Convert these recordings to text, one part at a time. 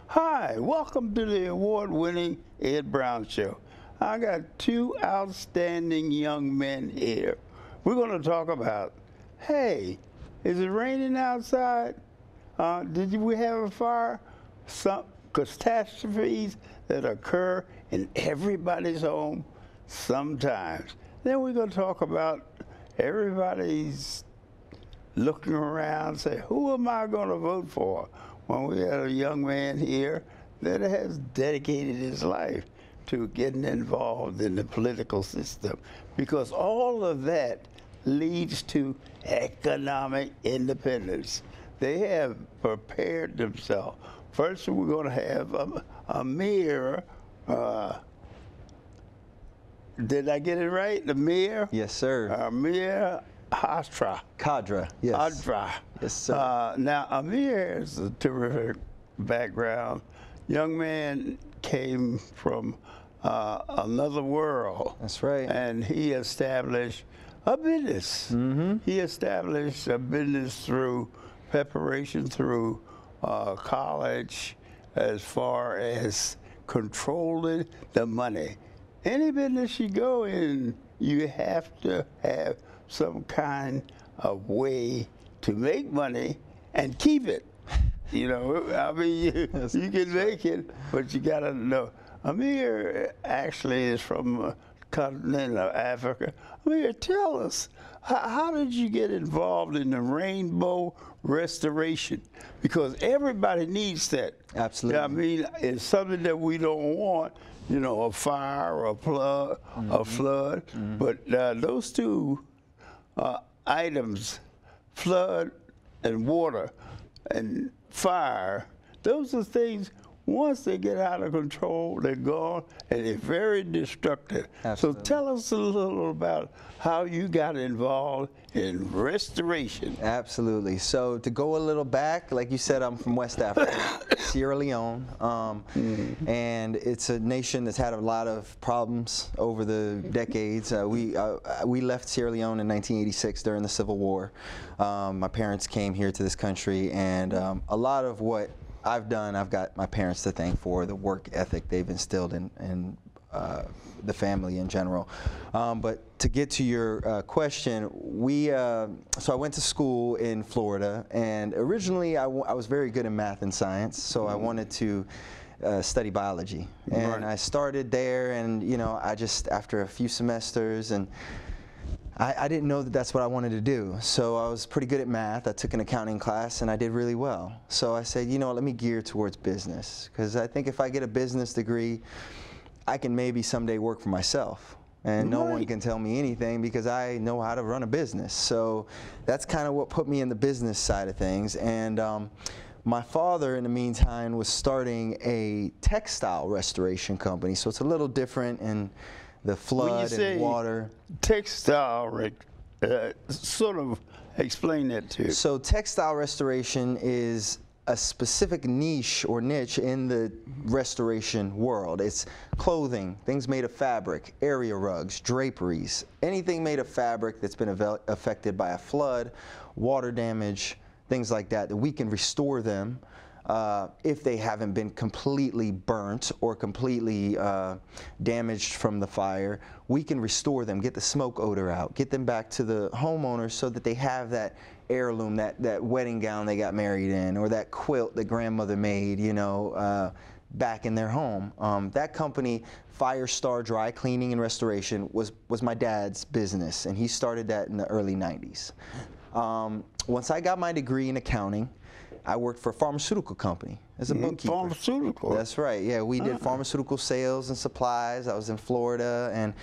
Hi, welcome to the award-winning Ed Brown Show. I got two outstanding young men here. We're going to talk about, hey, is it raining outside? We have a fire? Some catastrophes that occur in everybody's home sometimes. Then we're going to talk about everybody's looking around, say, who am I going to vote for? When we had a young man here that has dedicated his life to getting involved in the political system, because all of that leads to economic independence. They have prepared themselves. First, we're going to have a mayor. Did I get it right? The mayor? Yes, sir. Mayor Kadra, yes. Yes, sir. Now, Amir has a terrific background. Young man came from another world. That's right. And he established a business. Mm-hmm. He established a business through preparation through college, as far as controlling the money. Any business you go in, you have to have some kind of way to make money and keep it. You know, I mean, you can make it, but you got to know. Amir actually is from the continent of Africa. Amir, tell us, how did you get involved in the rainbow restoration? Because everybody needs that. Absolutely. I mean, it's something that we don't want, you know, a fire or a flood, but those two items, flood and water and fire, those are things, once they get out of control, they're gone, and they're very destructive. Absolutely. So tell us a little about how you got involved in restoration. Absolutely. So to go a little back, like you said, I'm from West Africa, Sierra Leone, and it's a nation that's had a lot of problems over the decades. We left Sierra Leone in 1986 during the Civil War. My parents came here to this country, and a lot of what I've done, I've got my parents to thank for the work ethic they've instilled in the family in general. But to get to your question, so I went to school in Florida, and originally I was very good in math and science, so I wanted to study biology. And I started there, and you know, I just, after a few semesters, and I didn't know that that's what I wanted to do. So I was pretty good at math. I took an accounting class and I did really well. So I said, you know, let me gear towards business, because I think if I get a business degree, I can maybe someday work for myself. And no one can tell me anything because I know how to run a business. So that's kind of what put me in the business side of things. And my father, in the meantime, was starting a textile restoration company. So it's a little different in the flood and water. Textile, sort of explain that to you. So textile restoration is a specific niche or niche in the restoration world. It's clothing, things made of fabric, area rugs, draperies, anything made of fabric that's been affected by a flood, water damage, things like that, that we can restore them if they haven't been completely burnt or completely damaged from the fire. We can restore them, get the smoke odor out, get them back to the homeowners so that they have that heirloom, that wedding gown they got married in, or that quilt that grandmother made, you know, back in their home. That company, Firestar Dry Cleaning and Restoration, was my dad's business, and he started that in the early 90s. Once I got my degree in accounting, I worked for a pharmaceutical company as a bookkeeper. Pharmaceutical? That's right, yeah. We did pharmaceutical sales and supplies. I was in Florida, and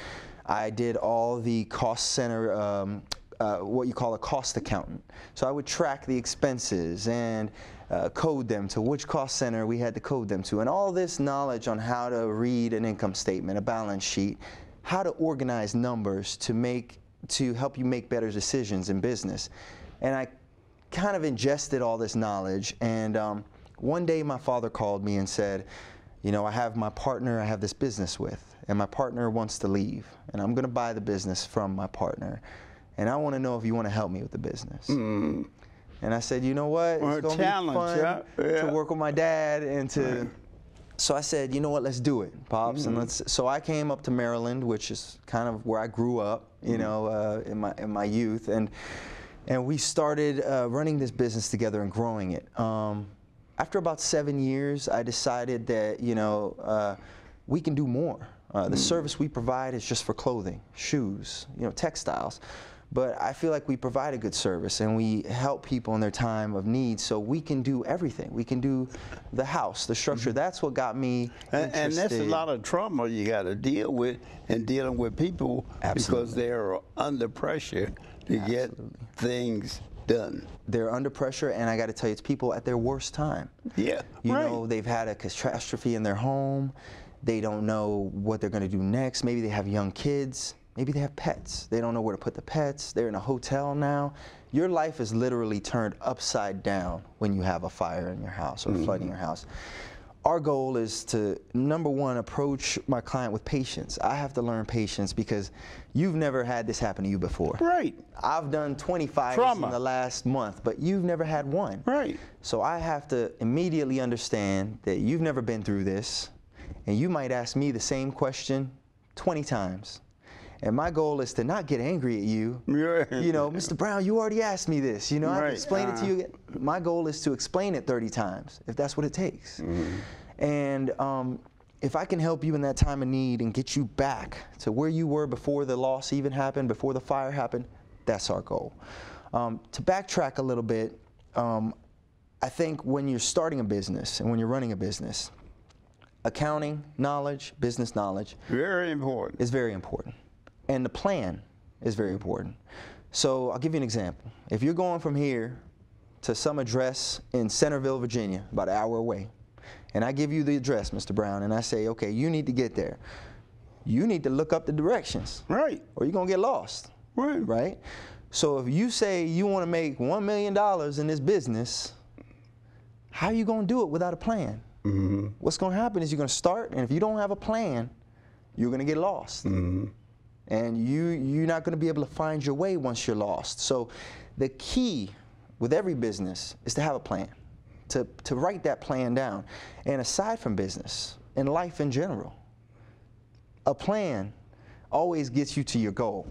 I did all the cost center, what you call a cost accountant. So I would track the expenses and code them to which cost center we had to code them to. And all this knowledge on how to read an income statement, a balance sheet, how to organize numbers to help you make better decisions in business. And I kind of ingested all this knowledge, and one day my father called me and said, you know, I have my partner I have this business with, and my partner wants to leave, and I'm going to buy the business from my partner, and I want to know if you want to help me with the business. And I said, you know what? Or It's going to be fun to work with my dad and to. So I said, you know what? Let's do it, Pops. And So I came up to Maryland, which is kind of where I grew up, you know, in my youth, and we started running this business together and growing it. After about 7 years, I decided that, you know, we can do more. The service we provide is just for clothing, shoes, you know, textiles. But I feel like we provide a good service and we help people in their time of need, so we can do everything. We can do the house, the structure. That's what got me interested. And that's a lot of trauma you got to deal with, and dealing with people because they're under pressure to get things done. They're under pressure, and I got to tell you, it's people at their worst time. Yeah, You know, they've had a catastrophe in their home. They don't know what they're going to do next. Maybe they have young kids. Maybe they have pets. They don't know where to put the pets. They're in a hotel now. Your life is literally turned upside down when you have a fire in your house or flooding your house. Our goal is to, number one, approach my client with patience. I have to learn patience because you've never had this happen to you before. Right. I've done 25 in the last month, but you've never had one. Right. So I have to immediately understand that you've never been through this, and you might ask me the same question 20 times. And my goal is to not get angry at you. You know, Mr. Brown, you already asked me this. You know, I can explain it to you. My goal is to explain it 30 times, if that's what it takes. And if I can help you in that time of need and get you back to where you were before the loss even happened, before the fire happened, that's our goal. To backtrack a little bit, I think when you're starting a business and when you're running a business, accounting knowledge, business knowledge, very important. Is very important. And the plan is very important. So I'll give you an example. If you're going from here to some address in Centerville, Virginia, about an hour away, and I give you the address, Mr. Brown, and I say, okay, you need to get there. You need to look up the directions. Right. Or you're going to get lost. Right. Right? So if you say you want to make $1 million in this business, how are you going to do it without a plan? What's going to happen is you're going to start, and if you don't have a plan, you're going to get lost. And you're not going to be able to find your way once you're lost. So the key with every business is to have a plan, to write that plan down. And aside from business, in life in general, a plan always gets you to your goal,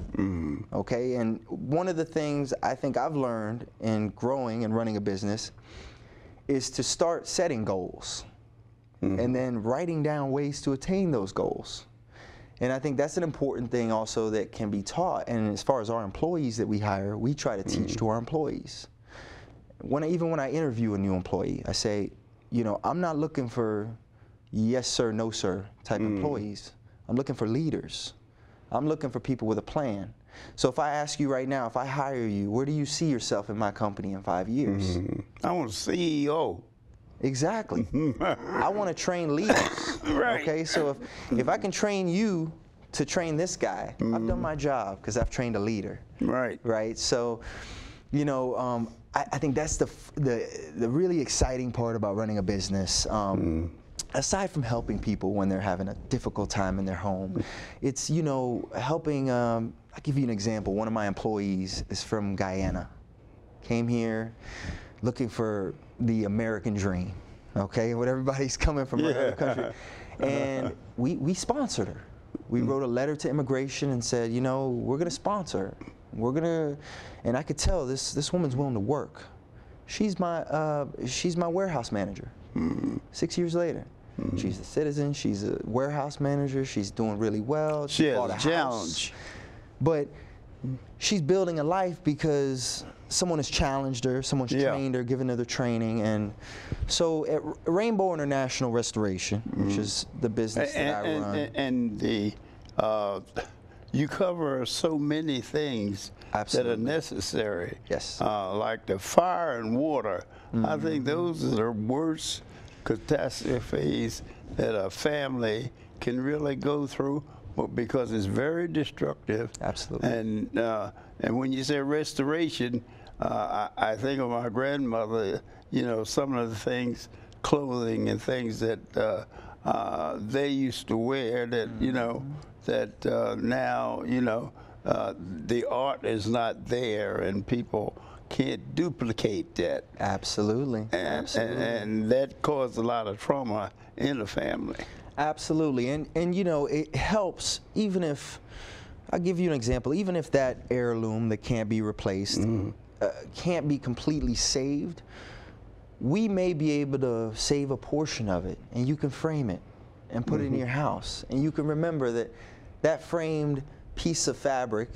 okay? And one of the things I think I've learned in growing and running a business is to start setting goals and then writing down ways to attain those goals. And I think that's an important thing also that can be taught. And as far as our employees that we hire, we try to teach to our employees. Even when I interview a new employee, I say, you know, I'm not looking for yes sir, no sir type employees. I'm looking for leaders. I'm looking for people with a plan. So if I ask you right now, if I hire you, where do you see yourself in my company in 5 years? I want a CEO. Exactly. I want to train leaders. Okay, so if I can train you to train this guy, I've done my job because I've trained a leader. Right. So, you know, I think that's the really exciting part about running a business. Aside from helping people when they're having a difficult time in their home, it's, you know, helping. I'll give you an example. One of my employees is from Guyana. Came here looking for the American dream, okay? What everybody's coming from another country. And we sponsored her. We wrote a letter to immigration and said, you know, we're gonna sponsor her. We're gonna, and I could tell this woman's willing to work. She's my warehouse manager. 6 years later. She's a citizen, she's a warehouse manager, she's doing really well. She has bought a challenge. house. But she's building a life because someone has challenged her, someone's trained her, given her the training. And so at Rainbow International Restoration, which is the business that I run. And you cover so many things that are necessary. Yes. Like the fire and water. I think those are the worst catastrophes that a family can really go through, because it's very destructive. Absolutely. And when you say restoration, I think of my grandmother. You know, some of the things, clothing and things that they used to wear. That you know, that now you know, the art is not there, and people can't duplicate that. Absolutely. And that caused a lot of trauma in the family. Absolutely. And you know, it helps even if, I'll give you an example, even if that heirloom that can't be replaced can't be completely saved, we may be able to save a portion of it, and you can frame it and put it in your house. And you can remember that that framed piece of fabric,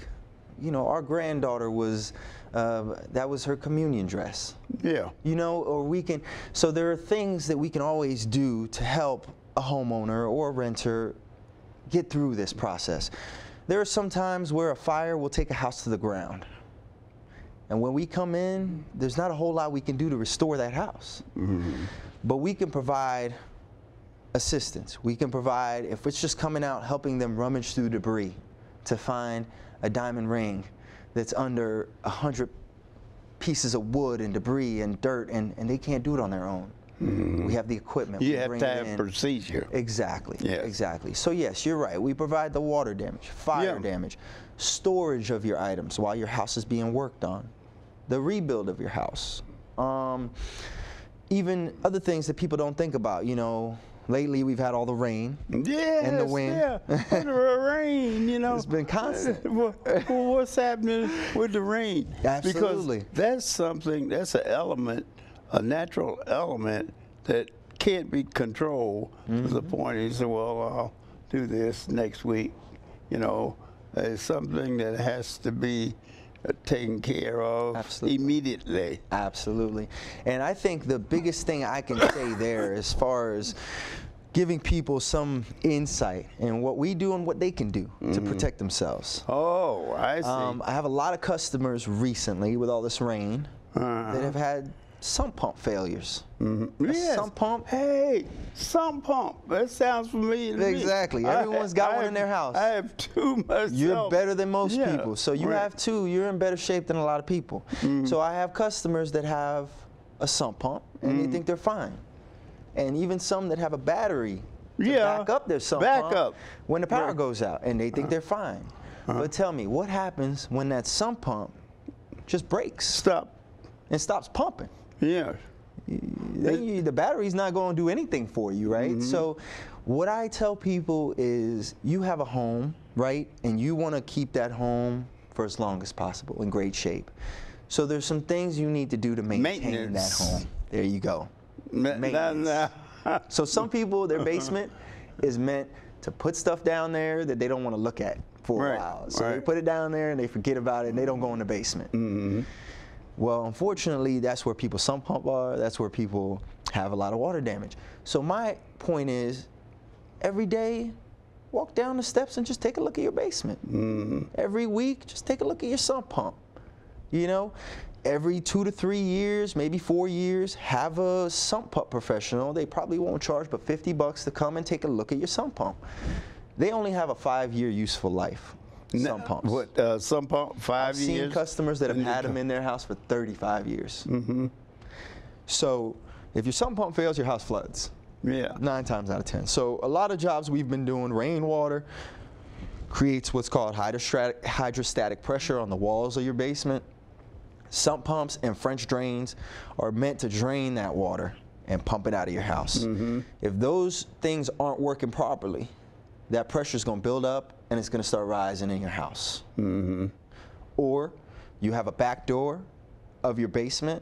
you know, our granddaughter was, that was her communion dress. Yeah. You know, or we can, so there are things that we can always do to help a homeowner or a renter get through this process. There are some times where a fire will take a house to the ground. And when we come in, there's not a whole lot we can do to restore that house. But we can provide assistance. We can provide, if it's just coming out, helping them rummage through debris to find a diamond ring that's under 100 pieces of wood and debris and dirt, and they can't do it on their own. We have the equipment. You have to have procedure. Exactly. Yes. Exactly. So yes, you're right. We provide the water damage, fire damage, storage of your items while your house is being worked on, the rebuild of your house, even other things that people don't think about. You know, lately we've had all the rain and the wind. The rain, you know. It's been constant. Well, what's happening with the rain? Absolutely. Because that's something, that's an element, a natural element that can't be controlled to the point you say, well, I'll do this next week. You know, it's something that has to be taken care of immediately. Absolutely. And I think the biggest thing I can say there, as far as giving people some insight in what we do and what they can do to protect themselves. Oh, I see. I have a lot of customers recently with all this rain that have had sump pump failures. Yes. Sump pump. Hey, sump pump. That sounds familiar to me. Exactly. Everyone's got one in their house. I have two myself. You're better than most people. So you have two. You're in better shape than a lot of people. So I have customers that have a sump pump and they think they're fine. And even some that have a battery to back up their sump pump when the power goes out, and they think they're fine. But tell me, what happens when that sump pump just breaks? And stops pumping? Yeah. The battery's not going to do anything for you, right? So what I tell people is, you have a home, right? And you want to keep that home for as long as possible in great shape. So there's some things you need to do to maintain that home. There you go. Maintenance. So some people, their basement is meant to put stuff down there that they don't want to look at for a while. So they put it down there and they forget about it and they don't go in the basement. Well, unfortunately, that's where people's sump pump are. That's where people have a lot of water damage. So my point is, every day, walk down the steps and just take a look at your basement. Every week, just take a look at your sump pump. You know, every 2 to 3 years, maybe 4 years, have a sump pump professional. They probably won't charge but $50 to come and take a look at your sump pump. They only have a 5-year useful life. Sump pumps. What, sump pump, 5 years? I've seen customers that have had them in their house for 35 years. So if your sump pump fails, your house floods. 9 times out of 10. So a lot of jobs we've been doing, rainwater creates what's called hydrostatic pressure on the walls of your basement. Sump pumps and French drains are meant to drain that water and pump it out of your house. If those things aren't working properly, that pressure is going to build up and it's going to start rising in your house. Or you have a back door of your basement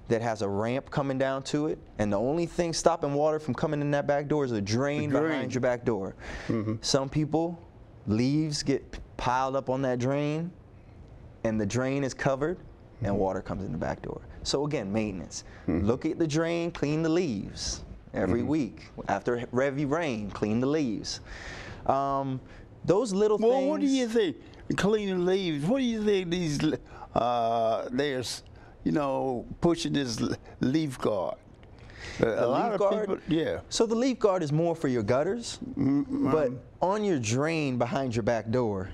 that has a ramp coming down to it, and the only thing stopping water from coming in that back door is a drain behind your back door. Some people, leaves get piled up on that drain and the drain is covered and water comes in the back door. So again, maintenance. Look at the drain, clean the leaves every week. After heavy rain, clean the leaves. Those little things. Well, what do you think? Cleaning leaves. What do you think these? There's, you know, pushing this leaf guard. A lot of people, So the leaf guard is more for your gutters, but on your drain behind your back door,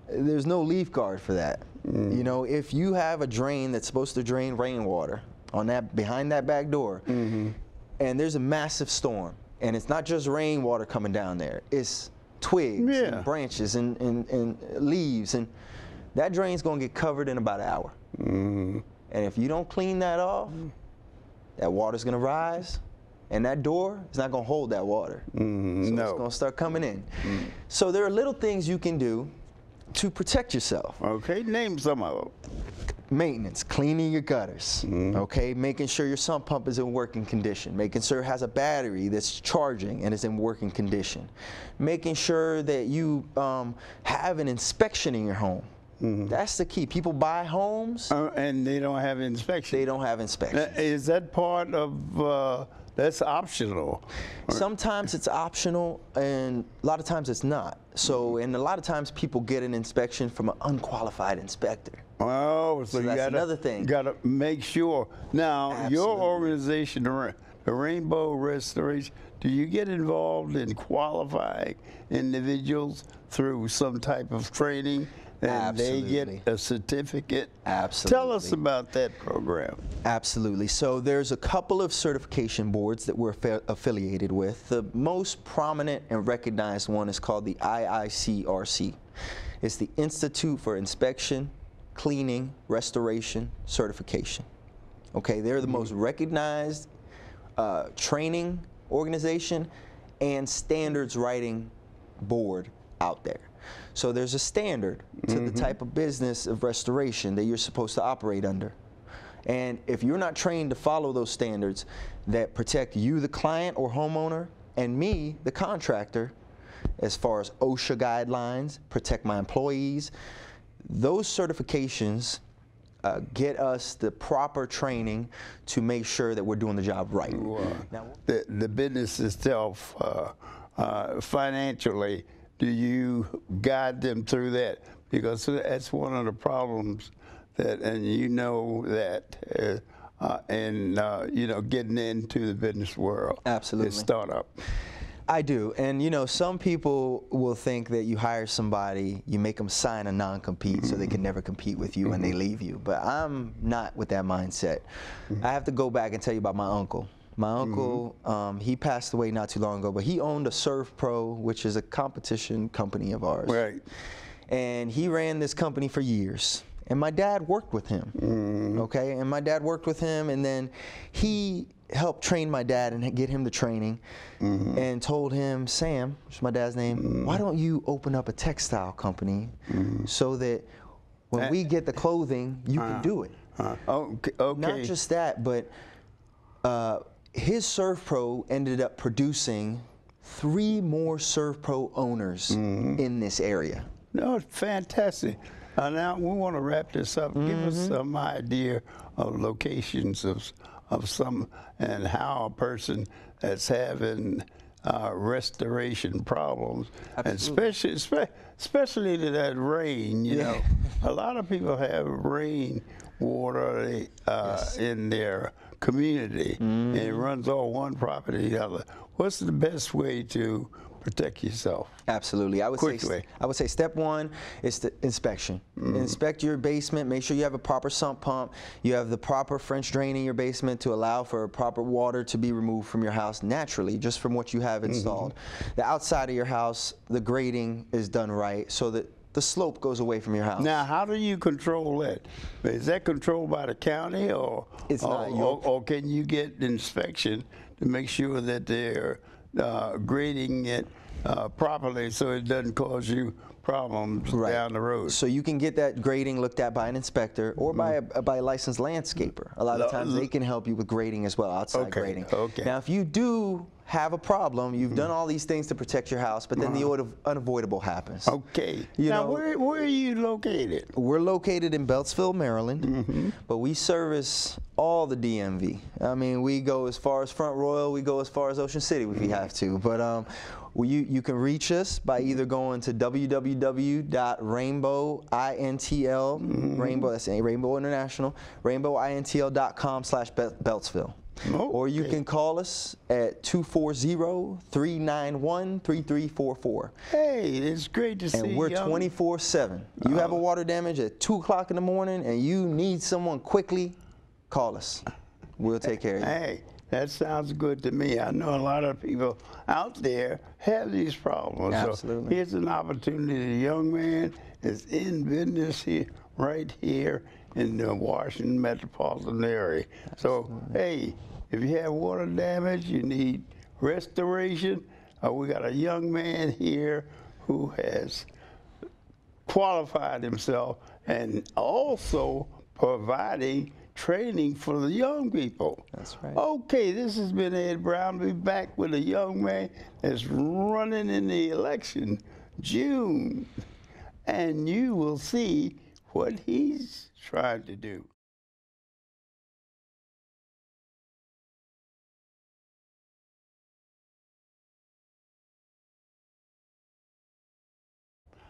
there's no leaf guard for that. You know, if you have a drain that's supposed to drain rainwater on that behind that back door, and there's a massive storm, and it's not just rainwater coming down there, it's twigs and branches and leaves, and that drain's going to get covered in about an hour. And if you don't clean that off, that water's gonna rise, and that door is not gonna hold that water. So no. it's gonna start coming in. So there are little things you can do to protect yourself. Okay, name some of them. Maintenance, cleaning your gutters, okay? Making sure your sump pump is in working condition. Making sure it has a battery that's charging and is in working condition. Making sure that you have an inspection in your home. That's the key. People buy homes. And they don't have inspection. They don't have inspection. Is that part of, that's optional? Sometimes it's optional, and a lot of times it's not. So, and a lot of times people get an inspection from an unqualified inspector. Oh, so you that's gotta, another thing. Gotta make sure. Now, Absolutely. your organization, the Rainbow Restoration, do you get involved in qualifying individuals through some type of training? And Absolutely. they get a certificate? Absolutely. Tell us about that program. Absolutely. So there's a couple of certification boards that we're affiliated with. The most prominent and recognized one is called the IICRC. It's the Institute for Inspection, Cleaning, Restoration, Certification. Okay, they're the most recognized training organization and standards writing board out there. So there's a standard to the type of business of restoration that you're supposed to operate under. And if you're not trained to follow those standards that protect you, the client or homeowner, and me, the contractor, as far as OSHA guidelines, protect my employees, those certifications get us the proper training to make sure that we're doing the job right. Now, the business itself, financially, do you guide them through that? Because that's one of the problems that, and you know that, you know, getting into the business world. Absolutely. It's startup. I do, and you know, some people will think that you hire somebody, you make them sign a non-compete so they can never compete with you and they leave you. But I'm not with that mindset. I have to go back and tell you about my uncle. My uncle, he passed away not too long ago, but he owned a Surf Pro, which is a competition company of ours. Right. And he ran this company for years. And my dad worked with him, okay? And my dad worked with him, and then he helped train my dad and get him the training and told him, Sam, which is my dad's name, why don't you open up a textile company so that when we get the clothing, you can do it. Okay. Not just that, but his Surf Pro ended up producing 3 more Surf Pro owners in this area. No, it's fantastic. Now we want to wrap this up. Give us some idea of locations of some and how a person that's having restoration problems, Absolutely. and especially to that rain. You know, a lot of people have rain water in their community, and it runs all one property to the other. What's the best way to protect yourself? Absolutely. I would say step 1 is the inspection. Inspect your basement, make sure you have a proper sump pump, you have the proper French drain in your basement to allow for proper water to be removed from your house naturally, just from what you have installed. The outside of your house, the grading is done right so that the slope goes away from your house. Now, how do you control that? Is that controlled by the county, or it's not or can you get inspection to make sure that they're grading it properly so it doesn't cause you problems down the road? So you can get that grading looked at by an inspector or by a licensed landscaper. A lot of times they can help you with grading as well, outside grading. Okay. Now, if you do have a problem, you've done all these things to protect your house, but then the unavoidable happens. Okay. Now, where are you located? We're located in Beltsville, Maryland, but we service all the DMV. I mean, we go as far as Front Royal, we go as far as Ocean City if we have to. But you can reach us by either going to www.rainbowintl, Rainbow, that's Rainbow International, rainbowintl.com/Beltsville. Or you can call us at 240-391-3344. Hey, it's great to see you. And we're 24/7. You have a water damage at 2 o'clock in the morning and you need someone quickly, call us. We'll take care of you. Hey, that sounds good to me. I know a lot of people out there have these problems. Absolutely. So here's an opportunity. The young man is in business here, right here in the Washington metropolitan area. So, hey, if you have water damage, you need restoration. We got a young man here who has qualified himself and also providing training for the young people. That's right. Okay, this has been Ed Brown. We'll be back with a young man that's running in the election June, and you will see what he's trying to do.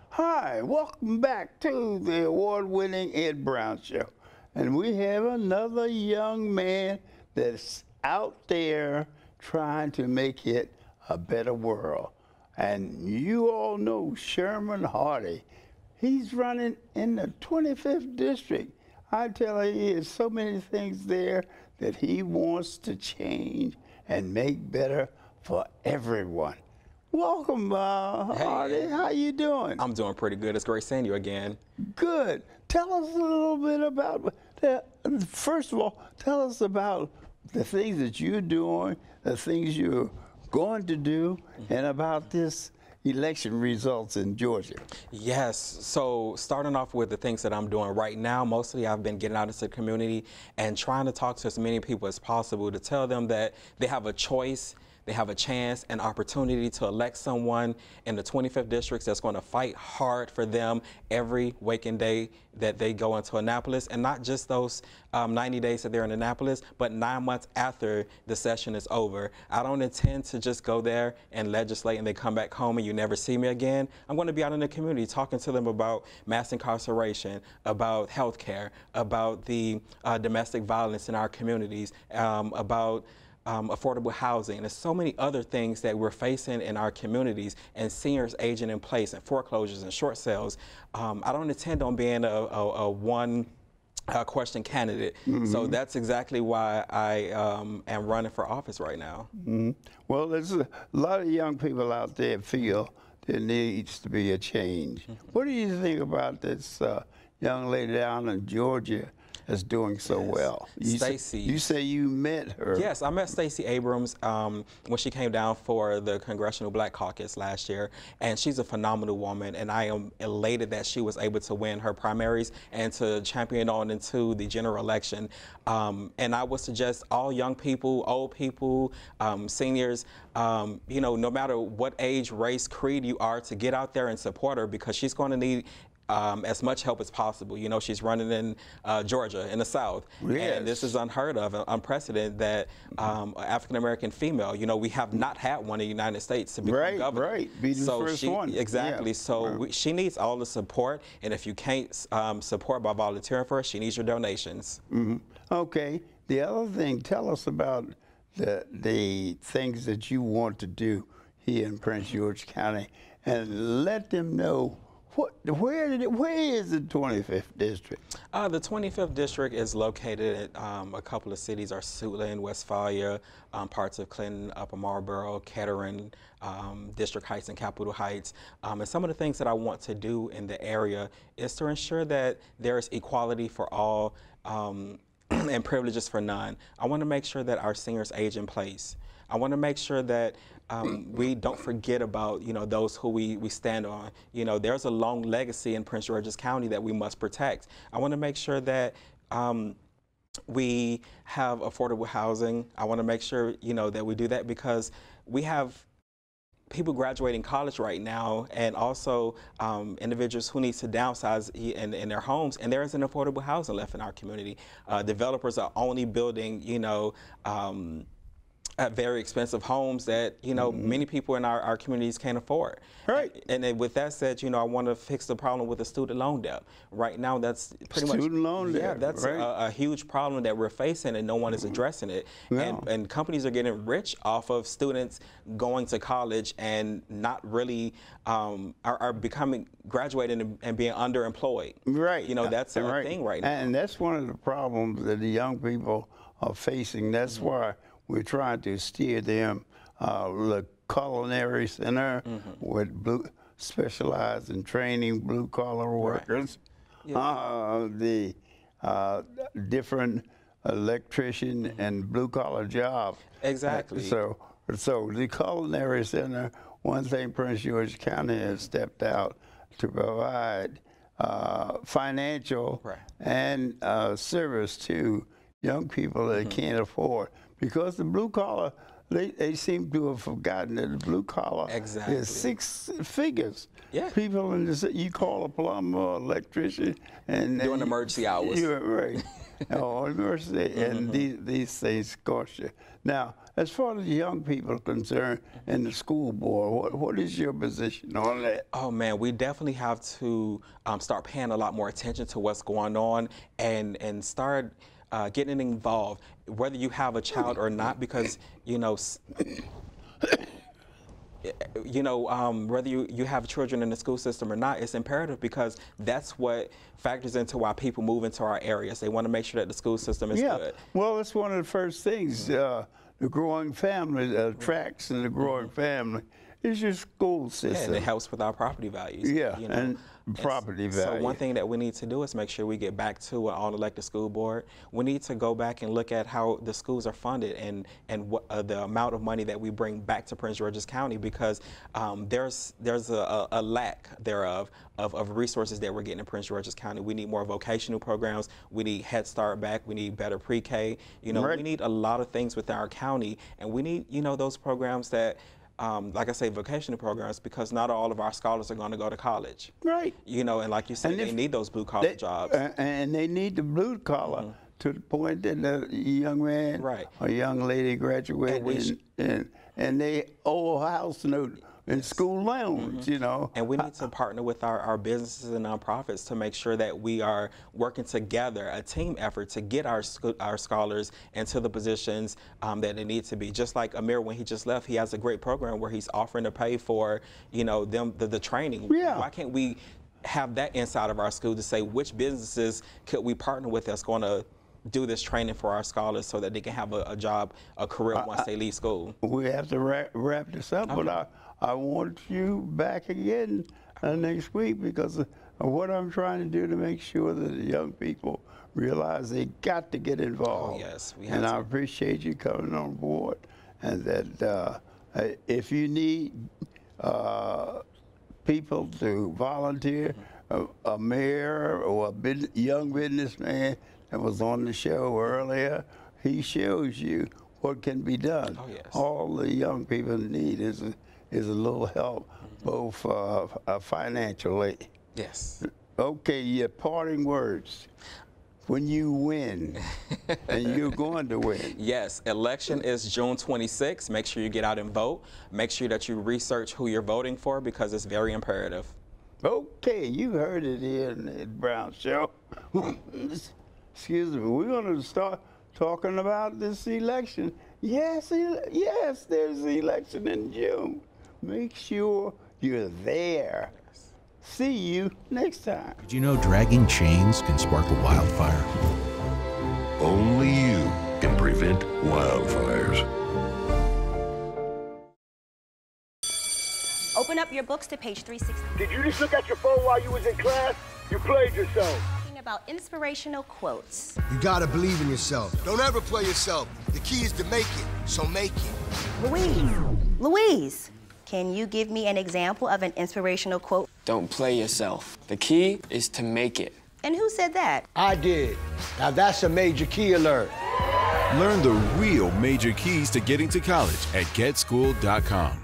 Hi, welcome back to the award-winning Ed Brown Show. And we have another young man that's out there trying to make it a better world. And you all know Sherman Hardy. He's running in the 25th district. I tell you, there's so many things there that he wants to change and make better for everyone. Welcome, Hardy. How you doing? I'm doing pretty good. It's great seeing you again. Good. Tell us a little bit about, first of all, tell us about the things that you're doing, the things you're going to do, and about this election results in Georgia. Yes, so starting off with the things that I'm doing right now, mostly I've been getting out into the community and trying to talk to as many people as possible to tell them that they have a choice, they have a chance, an opportunity to elect someone in the 25th districts that's going to fight hard for them every waking day that they go into Annapolis, and not just those 90 days that they're in Annapolis, but 9 months after the session is over. I don't intend to just go there and legislate and they come back home and you never see me again. I'm going to be out in the community talking to them about mass incarceration, about health care, about the domestic violence in our communities, about affordable housing. There's so many other things that we're facing in our communities, and seniors aging in place, and foreclosures and short sales. I don't intend on being a one question candidate. So that's exactly why I am running for office right now. Well, there's a lot of young people out there feel there needs to be a change. What do you think about this young lady down in Georgia that's doing so well? Stacey. You say you met her. Yes, I met Stacey Abrams when she came down for the Congressional Black Caucus last year, and she's a phenomenal woman, and I am elated that she was able to win her primaries and to champion on into the general election. And I would suggest all young people, old people, seniors, you know, no matter what age, race, creed you are, to get out there and support her, because she's going to need as much help as possible. You know, she's running in Georgia, in the South. Yes. And this is unheard of, unprecedented, that an African-American female, you know, we have not had one in the United States to become governor. Right, be the first one. Exactly. Yeah. So she needs all the support, and if you can't support by volunteering for her, she needs your donations. Okay, the other thing, tell us about the things that you want to do here in Prince George County, and let them know where is the 25th district? The 25th district is located at a couple of cities: are Suitland, Westphalia, parts of Clinton, Upper Marlboro, Kettering, District Heights, and Capitol Heights. And some of the things that I want to do in the area is to ensure that there is equality for all and privileges for none. I want to make sure that our seniors age in place. I want to make sure that we don't forget about, you know, those who we stand on. You know, there's a long legacy in Prince George's County that we must protect. I want to make sure that we have affordable housing. I want to make sure, you know, that we do that, because we have people graduating college right now, and also individuals who need to downsize in their homes, and there isn't affordable housing left in our community. Developers are only building, you know, very expensive homes that, you know, many people in our communities can't afford. Right. And then with that said, you know, I want to fix the problem with the student loan debt. Right now, that's pretty much student loan debt. Yeah, that's right. a huge problem that we're facing, and no one is addressing it. No. And companies are getting rich off of students going to college and not really are becoming graduating and being underemployed. Right. You know, that's a thing right now. And that's one of the problems that the young people are facing. That's why we're trying to steer them the culinary center with specialized in training blue collar workers. Yeah. The different electrician and blue-collar jobs. Exactly. So the Culinary Center, one thing Prince George County has stepped out to provide financial and service to young people that can't afford. Because the blue-collar, they seem to have forgotten that the blue-collar is 6 figures. Yeah. People in the, you call a plumber, electrician, and during emergency hours. You're right. Emergency, and these things cost you. Now, as far as young people are concerned and the school board, what is your position on that? Oh man, we definitely have to start paying a lot more attention to what's going on and start getting involved, whether you have a child or not, because whether you have children in the school system or not, it's imperative because that's what factors into why people move into our areas. They want to make sure that the school system is good. Well, that's one of the first things the growing family attracts in the growing family is your school system. Yeah, and it helps with our property values. Yeah, and property value. So one thing that we need to do is make sure we get back to an all-elected school board. We need to go back and look at how the schools are funded and what the amount of money that we bring back to Prince George's County, because there's a lack thereof of resources that we're getting in Prince George's County. We need more vocational programs. We need Head Start back. We need better pre-K. We need a lot of things within our county, and we need those programs that. Like I say, vocational programs, because not all of our scholars are going to go to college. Right. And like you said, they need those blue-collar jobs. And they need the blue-collar to the point that the young man or young lady graduated and they owe a house note and school loans, And we need to partner with our businesses and nonprofits to make sure that we are working together, a team effort to get our scholars into the positions that they need to be. Just like Amir, when he just left, he has a great program where he's offering to pay for, the training. Yeah. Why can't we have that inside of our school to say which businesses could we partner with that's going to do this training for our scholars so that they can have a job, a career once they leave school? We have to wrap this up, but I want you back again next week because of what I'm trying to do to make sure that the young people realize they got to get involved. Oh, yes, we have and to. I appreciate you coming on board, and that if you need people to volunteer, a mayor or a young businessman that was on the show earlier, he shows you what can be done. Oh, yes. All the young people need is a little help, both financially. Yes. Okay, your parting words. When you win, and you're going to win. Yes, election is June 26th. Make sure you get out and vote. Make sure that you research who you're voting for because it's very imperative. Okay, you heard it here in the Ed Brown Show. Excuse me, we're going to start talking about this election. Yes, there's an election in June. Make sure you're there. See you next time. Did you know dragging chains can spark a wildfire? Only you can prevent wildfires. Open up your books to page 360. Did you just look at your phone while you was in class? You played yourself. Talking about inspirational quotes. You gotta believe in yourself. Don't ever play yourself. The key is to make it, so make it. Louise, can you give me an example of an inspirational quote? Don't play yourself. The key is to make it. And who said that? I did. Now that's a major key alert. Learn the real major keys to getting to college at getschool.com.